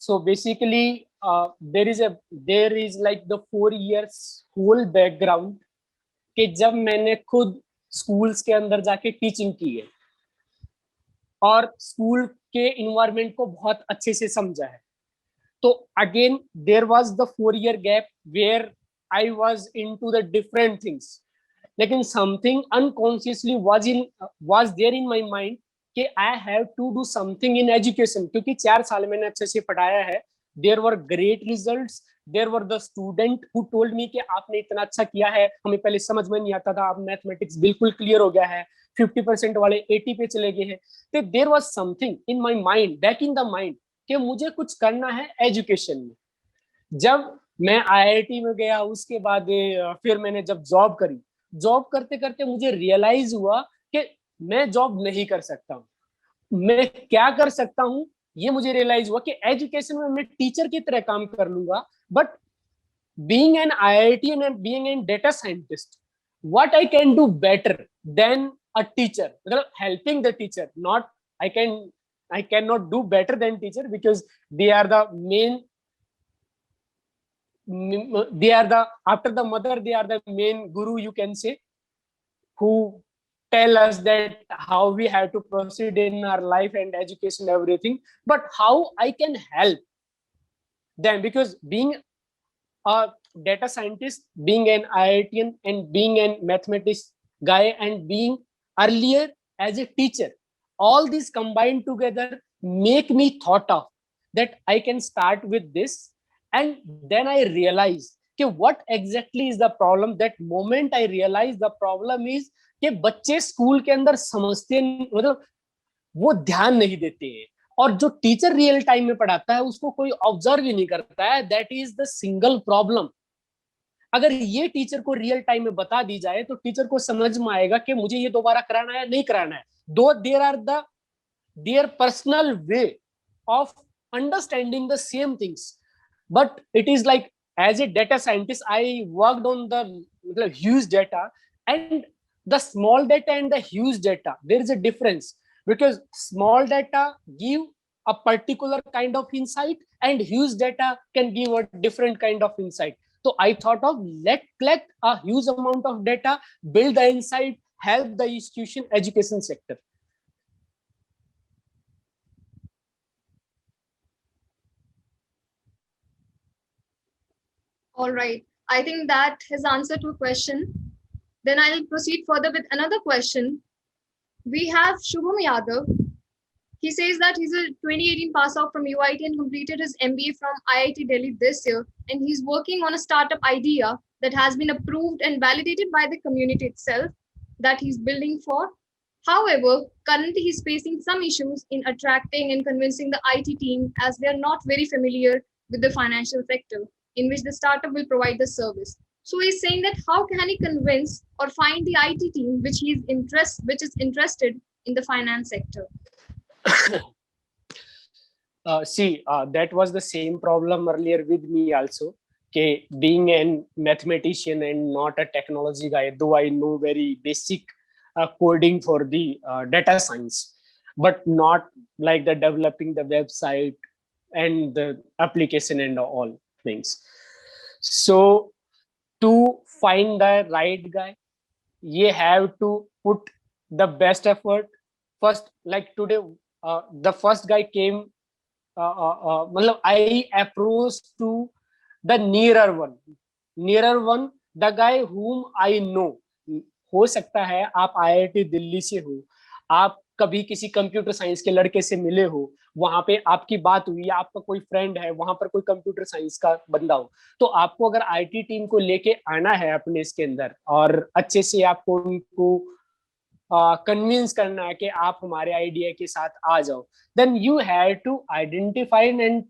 So basically there is like the 4 years whole background कि जब मैंने खुद schools के अंदर जाके teaching की है और स्कूल के इन्वायरमेंट को बहुत अच्छे से समझा है। तो again there was the 4 year gap where I was into the different things, लेकिन something unconsciously was there in my mind कि I have to do something in education, क्योंकि 4 साल मैंने अच्छे से पढ़ाया है। There were great results, there were the student who told me कि आपने इतना अच्छा किया है, हमें पहले समझ में नहीं आता था, अब मैथमेटिक्स बिल्कुल क्लियर हो गया है, 50% वाले 80 पे चले गए हैं। तो there was something in my mind, back in the mind, कि मुझे कुछ करना है एजुकेशन में। जब मैं आईआईटी में गया उसके बाद फिर मैंने जब जॉब करी, जॉब करते करते मुझे रियलाइज हुआ कि मैं जॉब नहीं कर सकता हूँ, मैं क्या कर सकता हूँ ये मुझे रियलाइज हुआ कि एजुकेशन में मैं टीचर की तरह काम कर लूंगा, but being an IITian and being an data scientist, what I can do better than a teacher, मतलब helping the teacher, not I cannot do better than teacher because they are the main, they are the, after the mother, they are the main guru, you can say, who tell us that how we have to proceed in our life and education, everything. But how I can help them, because being a data scientist, being an IITian, and being a mathematics guy, and being earlier as a teacher, all these combined together make me thought of that I can start with this. And then I realized कि what exactly is the problem. That moment I realized the problem is कि बच्चे school के अंदर समझते, मतलब वो ध्यान नहीं देते हैं, और जो टीचर रियल टाइम में पढ़ाता है उसको कोई ऑब्जर्व ही नहीं करता है। That is the single problem. अगर ये टीचर को रियल टाइम में बता दी जाए तो टीचर को समझ में आएगा कि मुझे ये दोबारा कराना है नहीं कराना है। Though there are the their personal way of understanding the same things, but it is like, as a data scientist I worked on the huge data, and the small data and the huge data, there is a difference, because small data give a particular kind of insight and huge data can give a different kind of insight. So I thought of, let collect a huge amount of data, build the insight, help the institution education sector. All right. I think that has answered to a question. Then I'll proceed further with another question. We have Shubham Yadav. He says that he's a 2018 pass out from UIT and completed his MBA from IIT Delhi this year. And he's working on a startup idea that has been approved and validated by the community itself, that he's building for. However, currently he's facing some issues in attracting and convincing the IT team as they are not very familiar with the financial sector in which the startup will provide the service. So he's saying that how can he convince or find the IT team which is interested in the finance sector? That was the same problem earlier with me also. Okay, being a mathematician and not a technology guy, though I know very basic coding for the data science, but not like the developing the website and the application and all things. So to find the right guy, you have to put the best effort. First, like today, the first guy came. मतलब I approached to the nearer one, the guy whom I know. हो सकता है आप IIT Delhi से हो, आप कभी किसी कंप्यूटर साइंस के लड़के से मिले हो, वहां पे आपकी बात हुई, आपका कोई फ्रेंड है वहां पर, कोई कंप्यूटर साइंस का बंदा हो, तो आपको अगर आईटी टीम को लेके आना है अपने इसके अंदर और अच्छे से आपको उनको कन्विंस करना है कि आप हमारे आइडिया के साथ आ जाओ, then you have to identify and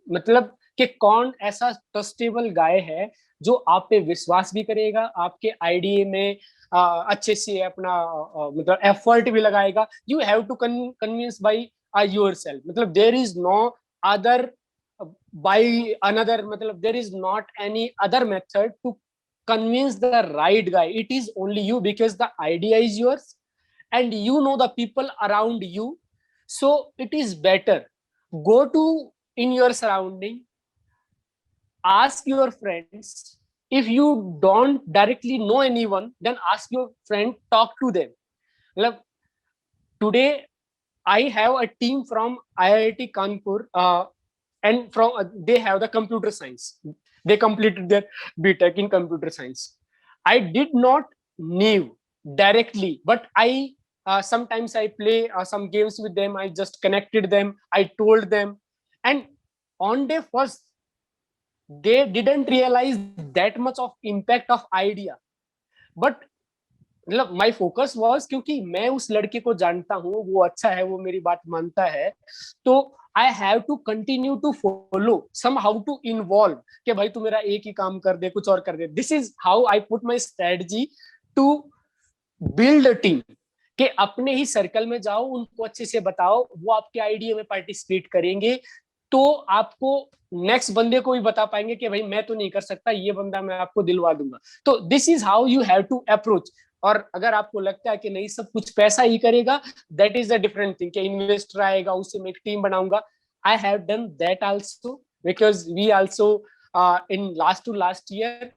मतलब कि कौन ऐसा ट्रस्टेबल गाय है जो आप पे विश्वास भी करेगा, आपके आइडिया में अच्छे से अपना मतलब एफर्ट भी लगाएगा. You have to convince by yourself. मतलब there is no other by another, मतलब there is not any other method to convince the right guy. It is only you, because the idea is yours and you know the people around you. So it is better, go to in your surrounding, ask your friends. If you don't directly know anyone, then ask your friend, talk to them. Like today I have a team from IIT Kanpur, and from they have the computer science. They completed their BTech in computer science. I did not knew directly, but I sometimes I play some games with them. I just connected them, I told them, and on day first they didn't realize that much of impact of idea. But मतलब my focus was, क्योंकि मैं उस लड़के को जानता हूँ, वो अच्छा है, वो मेरी बात मानता है, तो I have to continue to follow, somehow to involve, कि भाई तू मेरा एक ही काम कर दे, कुछ और कर दे. This is how I put my strategy to build a team. कि अपने ही सर्कल में जाओ, उनको अच्छे से बताओ, वो आपके आइडिया में पार्टिसिपेट करेंगे, तो आपको नेक्स्ट बंदे को भी बता पाएंगे कि भाई मैं तो नहीं कर सकता, ये बंदा मैं आपको दिलवा दूंगा. तो this is how you have to approach. और अगर आपको लगता है कि नहीं सब कुछ पैसा ही करेगा, that is a different thing, कि इन्वेस्टर आएगा उससे मैं एक टीम बनाऊंगा. I have done that also, because we also in last to last year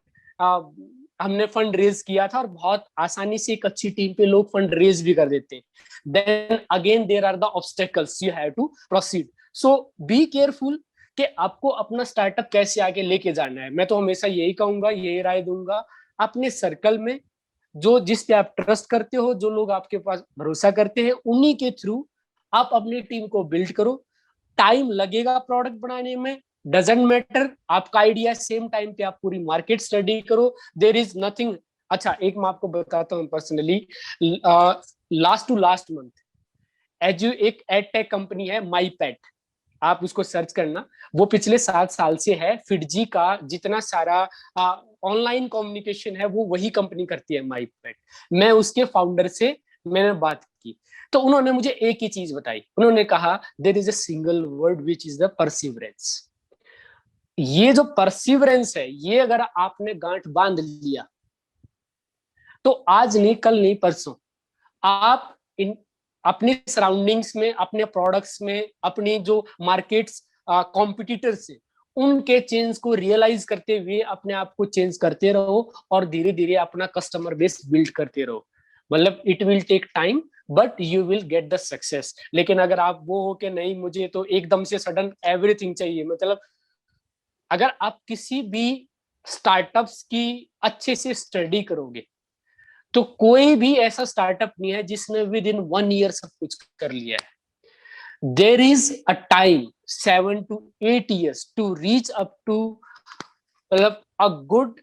हमने फंड रेज किया था, और बहुत आसानी से एक अच्छी टीम पे लोग फंड रेज भी कर देते हैं. Then again there are the obstacles, you have to proceed. So be careful कि आपको अपना स्टार्टअप कैसे आगे लेके जाना है. मैं तो हमेशा यही कहूंगा, यही राय दूंगा, अपने सर्कल में जो जिस पे आप ट्रस्ट करते हो, जो लोग आपके पास भरोसा करते हैं, उन्हीं के थ्रू आप अपनी टीम को बिल्ड करो. टाइम लगेगा प्रोडक्ट बनाने में, डजेंट मैटर. आपका आइडिया सेम टाइम पे आप पूरी मार्केट स्टडी करो. There is nothing. अच्छा, एक मैं आपको बताता हूँ personally. Last to last month एक एडटेक कंपनी है माई पेट, आप उसको सर्च करना. वो पिछले 7 साल से है. फिटजी का जितना सारा ऑनलाइन कम्युनिकेशन है वो वही कंपनी करती है, माई पेट. मैं उसके फाउंडर से मैंने बात की, तो उन्होंने मुझे एक ही चीज बताई. उन्होंने कहा there is a single word which is the perseverance. ये जो परसिवरेंस है, ये अगर आपने गांठ बांध लिया, तो आज नहीं, कल नहीं, परसों आप इन अपनी सराउंडिंग्स में, अपने प्रोडक्ट्स में, अपनी जो मार्केट्स कॉम्पिटिटर्स से, उनके चेंज को रियलाइज करते हुए अपने आप को चेंज करते रहो, और धीरे धीरे अपना कस्टमर बेस बिल्ड करते रहो. मतलब it will take time, but you will get the success. लेकिन अगर आप वो हो कि नहीं मुझे तो एकदम से सडन एवरीथिंग चाहिए, मतलब अगर आप किसी भी स्टार्टअप्स की अच्छे से स्टडी करोगे, तो कोई भी ऐसा स्टार्टअप नहीं है जिसने विद इन 1 ईयर सब कुछ कर लिया है. There is a time 7 to 8 years to reach up to मतलब a good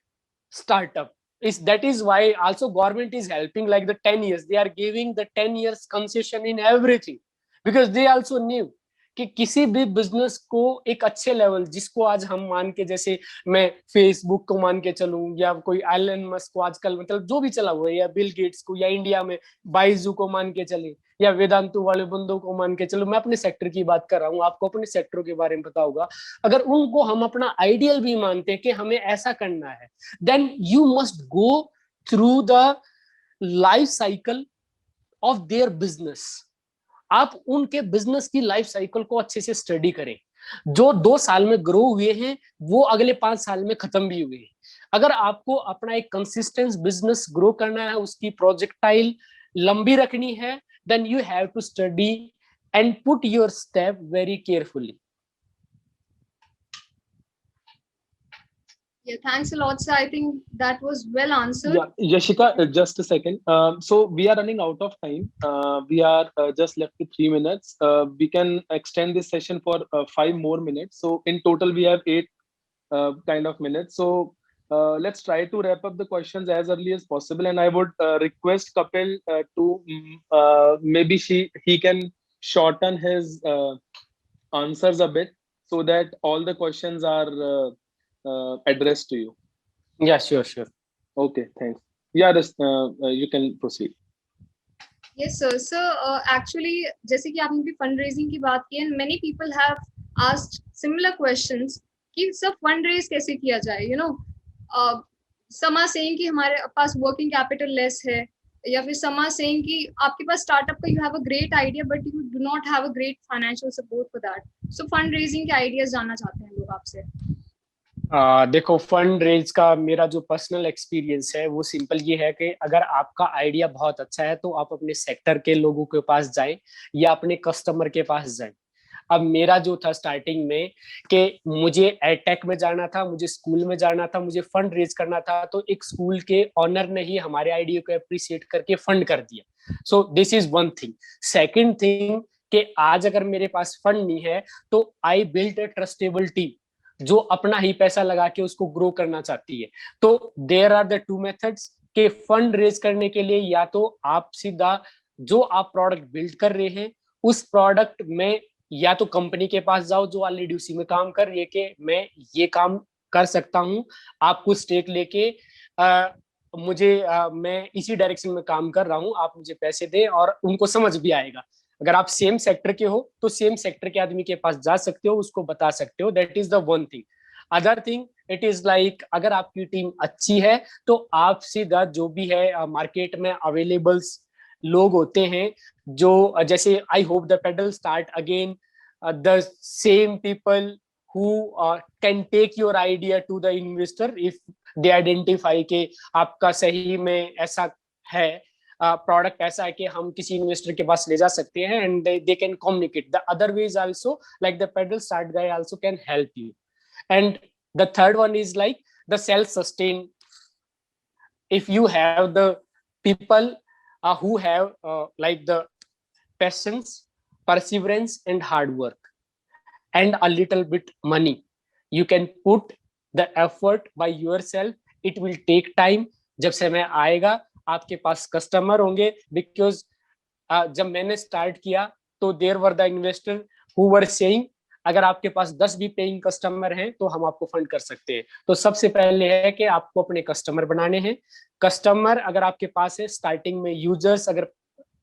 startup. is that is why also government is helping like the 10 years, they are giving the 10 years concession in everything, because they also knew कि किसी भी business को एक अच्छे level, जिसको आज हम मान के, जैसे मैं फेसबुक को मान के चलूं, या कोई एलन मस्क को आजकल मतलब जो भी चला हुआ है, या बिल गेट्स को, या इंडिया में बाइजू को मान के चले, या वेदांतु वाले बंदों को मान के चलो, मैं अपने सेक्टर की बात कर रहा हूँ, आपको अपने सेक्टर के बारे में पता होगा, अगर उनको हम अपना आइडियल भी मानते हैं कि हमें ऐसा करना है, then you must go through the life cycle of their business. आप उनके बिजनेस की लाइफ साइकिल को अच्छे से स्टडी करें। जो 2 साल में ग्रो हुए हैं वो अगले 5 साल में खत्म भी हुए हैं। अगर आपको अपना एक कंसिस्टेंट बिजनेस ग्रो करना है, उसकी प्रोजेक्टाइल लंबी रखनी है, then you have to study and put your step very carefully. Yeah, thanks a lot, sir. I think that was well answered. Yeah, Yashika, just a second. So we are running out of time. We are just left with 3 minutes. We can extend this session for 5 more minutes. So in total, we have 8 kind of minutes. So let's try to wrap up the questions as early as possible. And I would request Kapil to maybe he can shorten his answers a bit so that all the questions are addressed to you. Yeah, sure. Okay, thanks. Yeah, you can proceed. Yes, sir. So actually, जैसे कि आपने भी fundraising की बात की, and many people have asked similar questions कि सब fundraise कैसे किया जाए, you know, some are saying कि हमारे पास working capital less है, या फिर some are saying कि आपके पास startup का you have a great idea but you do not have a great financial support for that. So fundraising के ideas जानना चाहते हैं लोग आपसे. देखो, फंड रेज का मेरा जो पर्सनल एक्सपीरियंस है वो सिंपल ये है कि अगर आपका आइडिया बहुत अच्छा है तो आप अपने सेक्टर के लोगों के पास जाएं या अपने कस्टमर के पास जाएं। अब मेरा जो था स्टार्टिंग में कि मुझे एडटेक में जाना था, मुझे स्कूल में जाना था, मुझे फंड रेज करना था, तो एक स्कूल के ऑनर ने ही हमारे आइडिया को अप्रिशिएट करके फंड कर दिया। So this is one thing. Second thing कि आज अगर मेरे पास फंड नहीं है तो I built a trustable team जो अपना ही पैसा लगा के उसको ग्रो करना चाहती है। तो देयर आर द 2 मेथड्स के फंड रेज करने के लिए, या तो आप सीधा जो आप प्रोडक्ट बिल्ड कर रहे हैं उस प्रोडक्ट में या तो कंपनी के पास जाओ जो ऑलरेडी उसी में काम कर रही है कि मैं ये काम कर सकता हूं, आपको स्टेक लेके मैं इसी डायरेक्शन में काम कर रहा हूं, आप मुझे पैसे दे, और उनको समझ भी आएगा। अगर आप सेम सेक्टर के हो तो सेम सेक्टर के आदमी के पास जा सकते हो, उसको बता सकते हो। That is the one thing. Other thing it is like अगर आपकी टीम अच्छी है तो आप सीधा जो भी है मार्केट में अवेलेबल्स लोग होते हैं, जो जैसे I hope the pedal start again, the same people who can take your idea to the investor if they identify के आपका सही में ऐसा है, प्रोडक्ट ऐसा है कि हम किसी इन्वेस्टर के पास ले जा सकते हैं, and they can communicate. The other ways also like the pedal start guy also can help you. And the third one is like the self sustain. if you have the people who have like the patience, perseverance and hard work and a little bit money, you can put the effort by yourself. It will take time. जब समय आएगा आपके पास customer होंगे, because जब मैंने start किया तो there were the investor who were saying अगर आपके पास 10 भी पेइंग कस्टमर हैं तो हम आपको फंड कर सकते हैं। तो सबसे पहले है कि आपको अपने कस्टमर बनाने हैं। कस्टमर अगर आपके पास है स्टार्टिंग में, यूजर्स अगर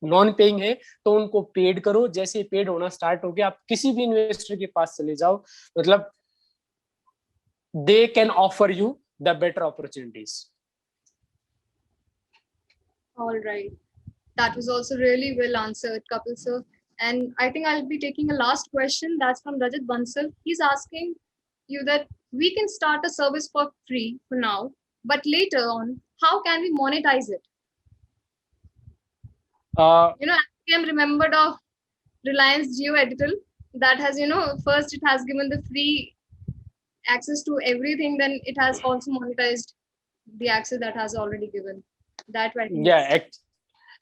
नॉन पेइंग है तो उनको पेड करो। जैसे पेड होना स्टार्ट हो गया आप किसी भी इन्वेस्टर के पास चले जाओ, मतलब they can offer you the better opportunities. All right. That was also really well answered, Kapil sir. And I think I'll be taking a last question. That's from Rajat Bansal. He's asking you that we can start a service for free for now, but later on, how can we monetize it? I'm remembered of Reliance Geo Edital that has, first it has given the free access to everything, then it has also monetized the access that has already given. That way. Yeah,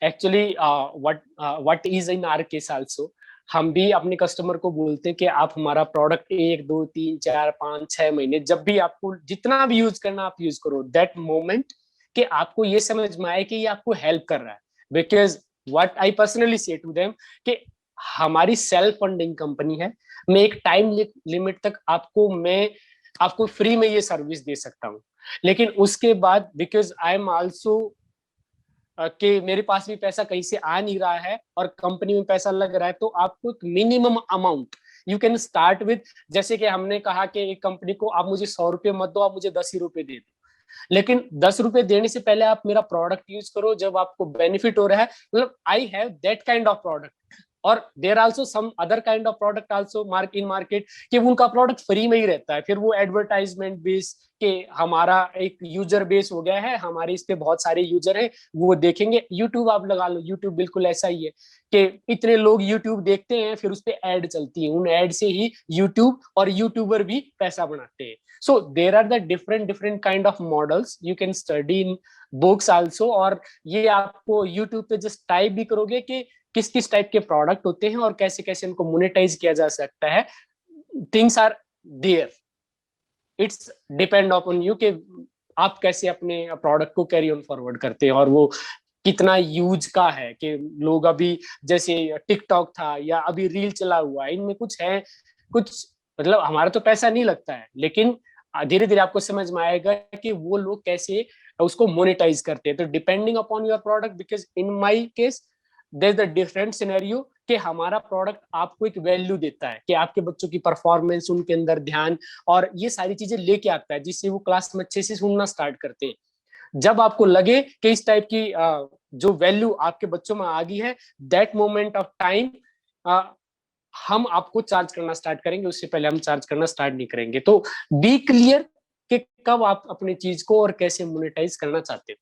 actually what is in our case also, हम भी अपने customer को बोलते हैं कि आप हमारा product 1 2 3 4 5 6 महीने जब भी आपको जितना भी यूज करना आप यूज करो। दैट मोमेंट कि आपको ये समझ में आए कि ये आपको हेल्प कर रहा है। बिकॉज व्हाट आई पर्सनली से टू देम कि हमारी सेल्फ फंडिंग कंपनी है, मैं एक टाइम लिमिट तक आपको फ्री में ये सर्विस दे सकता हूँ, लेकिन उसके बाद बिकॉज आई एम आल्सो कि मेरे पास भी पैसा कहीं से आ नहीं रहा है और कंपनी में पैसा लग रहा है, तो आपको एक minimum amount you can start with, जैसे कि हमने कहा कि एक कंपनी को आप मुझे 100 रुपये मत दो, आप मुझे 10 ही रुपए दे दो, लेकिन 10 रुपए देने से पहले आप मेरा प्रोडक्ट यूज करो, जब आपको बेनिफिट हो रहा है, मतलब I have that kind of product. और there also some other kind of product also in market कि उनका प्रोडक्ट फ्री में ही रहता है, फिर वो एडवर्टाइजमेंट बेस के हमारा एक यूजर बेस हो गया है, हमारे इस पे बहुत सारे यूजर हैं, वो देखेंगे। यूट्यूब आप लगा लो, यूट्यूब बिल्कुल ऐसा ही है कि इतने लोग यूट्यूब देखते हैं, फिर उस पे एड चलती है, उन एड से ही यूट्यूब और यूट्यूबर भी पैसा बनाते हैं। So there are the different kind of models you can study in books also, और ये आपको यूट्यूब पे जस्ट टाइप भी करोगे कि किस किस टाइप के प्रोडक्ट होते हैं और कैसे कैसे इनको मोनेटाइज किया जा सकता है, things are there, it's depend upon you कि आप कैसे अपने प्रोडक्ट को कैरी ऑन फॉरवर्ड करते हैं और वो कितना यूज का है। कि लोग अभी जैसे टिकटॉक था या अभी रील चला हुआ है, इनमें कुछ है, कुछ मतलब हमारा तो पैसा नहीं लगता है, लेकिन धीरे धीरे आपको समझ में आएगा कि वो लोग कैसे उसको मोनेटाइज करते हैं। तो depending upon your product, because in my case there is the different scenario कि हमारा प्रोडक्ट आपको एक वैल्यू देता है कि आपके बच्चों की परफॉर्मेंस, उनके अंदर ध्यान और ये सारी चीजें लेके आता है, जिससे वो क्लास में अच्छे से सुनना स्टार्ट करते हैं। जब आपको लगे कि इस टाइप की जो वैल्यू आपके बच्चों में आ गई है, दैट मोमेंट ऑफ टाइम हम आपको चार्ज करना स्टार्ट करेंगे, उससे पहले हम चार्ज करना स्टार्ट नहीं करेंगे। तो बी क्लियर कि कब आप अपनी चीज को और कैसे मोनेटाइज करना चाहते हो।